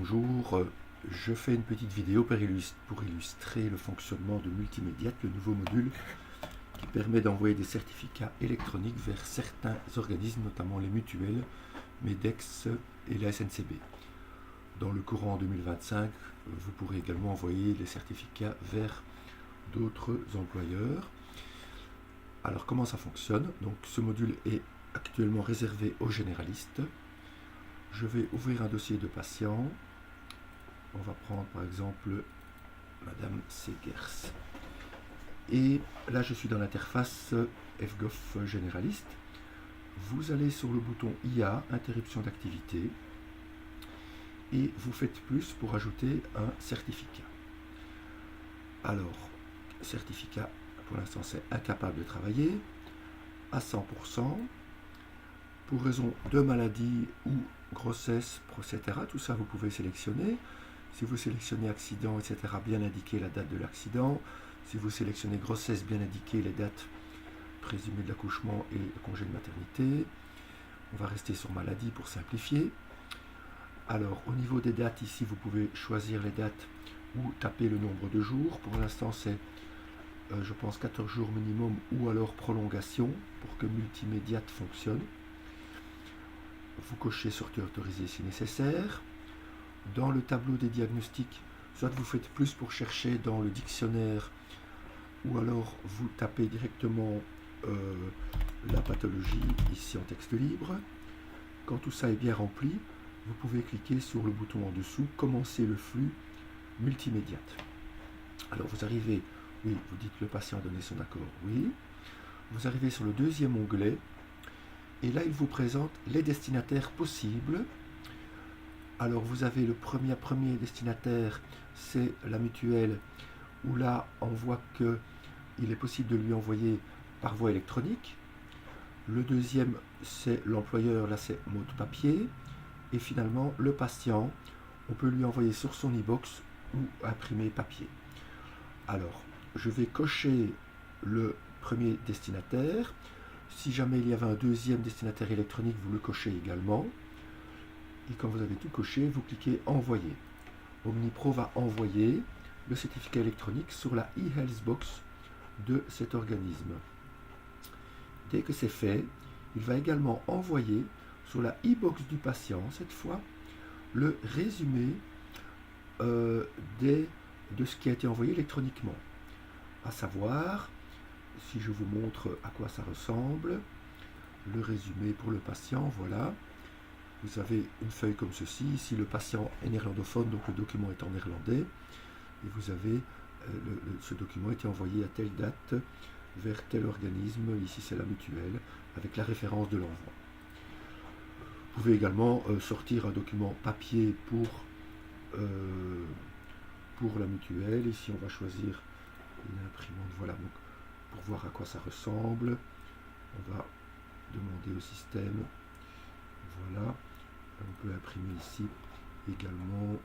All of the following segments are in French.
bonjour, je fais une petite vidéo pour illustrer le fonctionnement de Multimediat, le nouveau module qui permet d'envoyer des certificats électroniques vers certains organismes, notamment les mutuelles, MEDEX et la SNCB. Dans le courant 2025, vous pourrez également envoyer les certificats vers d'autres employeurs. Alors comment ça fonctionne? Donc ce module est actuellement réservé aux généralistes. Je vais ouvrir un dossier de patient. On va prendre par exemple Madame Segers. Et là je suis dans l'interface FGOF généraliste. Vous allez sur le bouton IA, interruption d'activité, et vous faites plus pour ajouter un certificat. Alors, certificat, pour l'instant c'est incapable de travailler, à 100%, pour raison de maladie ou grossesse, etc. Tout ça vous pouvez sélectionner. Si vous sélectionnez accident, etc., bien indiquer la date de l'accident. Si vous sélectionnez grossesse, bien indiquer les dates présumées de l'accouchement et le congé de maternité. On va rester sur maladie pour simplifier. Alors, au niveau des dates, ici, vous pouvez choisir les dates ou taper le nombre de jours. Pour l'instant, c'est, je pense, 14 jours minimum ou alors prolongation pour que Multimediat fonctionne. Vous cochez sortie autorisée si nécessaire. Dans le tableau des diagnostics, soit vous faites plus pour chercher dans le dictionnaire, ou alors vous tapez directement la pathologie ici en texte libre. Quand tout ça est bien rempli, vous pouvez cliquer sur le bouton en dessous, commencer le flux Multimediat. Alors vous arrivez, oui, vous dites le patient a donné son accord, oui. Vous arrivez sur le deuxième onglet, et là il vous présente les destinataires possibles. Alors vous avez le premier destinataire, c'est la mutuelle, où là on voit qu'il est possible de lui envoyer par voie électronique. Le deuxième, c'est l'employeur, là c'est mode papier. Et finalement, le patient, on peut lui envoyer sur son e-box ou imprimer papier. Alors, je vais cocher le premier destinataire. Si jamais il y avait un deuxième destinataire électronique, vous le cochez également. Et quand vous avez tout coché, vous cliquez Envoyer. OmniPro va envoyer le certificat électronique sur la e-health box de cet organisme. Dès que c'est fait, il va également envoyer sur la e-box du patient, cette fois, le résumé de ce qui a été envoyé électroniquement. À savoir, si je vous montre à quoi ça ressemble, le résumé pour le patient, voilà. Vous avez une feuille comme ceci. Ici, le patient est néerlandophone, donc le document est en néerlandais. Et vous avez, ce document a été envoyé à telle date vers tel organisme. Ici, c'est la mutuelle, avec la référence de l'envoi. Vous pouvez également sortir un document papier pour la mutuelle. Ici, on va choisir l'imprimante. Voilà, donc pour voir à quoi ça ressemble, on va demander au système. Voilà, on peut imprimer ici également.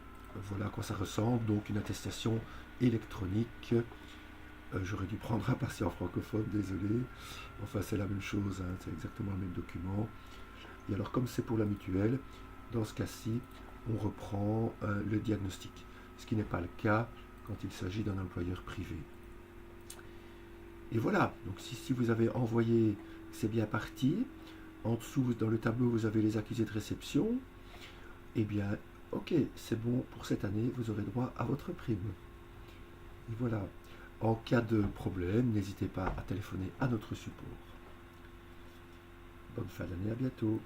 Voilà à quoi ça ressemble. Donc une attestation électronique. J'aurais dû prendre un patient francophone, désolé. Enfin, c'est la même chose, hein, c'est exactement le même document. Et alors, comme c'est pour la mutuelle, dans ce cas-ci, on reprend le diagnostic, ce qui n'est pas le cas quand il s'agit d'un employeur privé. Et voilà, donc si vous avez envoyé, c'est bien parti. En dessous, dans le tableau, vous avez les accusés de réception. Eh bien, ok, c'est bon pour cette année, vous aurez droit à votre prime. Et voilà. En cas de problème, n'hésitez pas à téléphoner à notre support. Bonne fin d'année, à bientôt.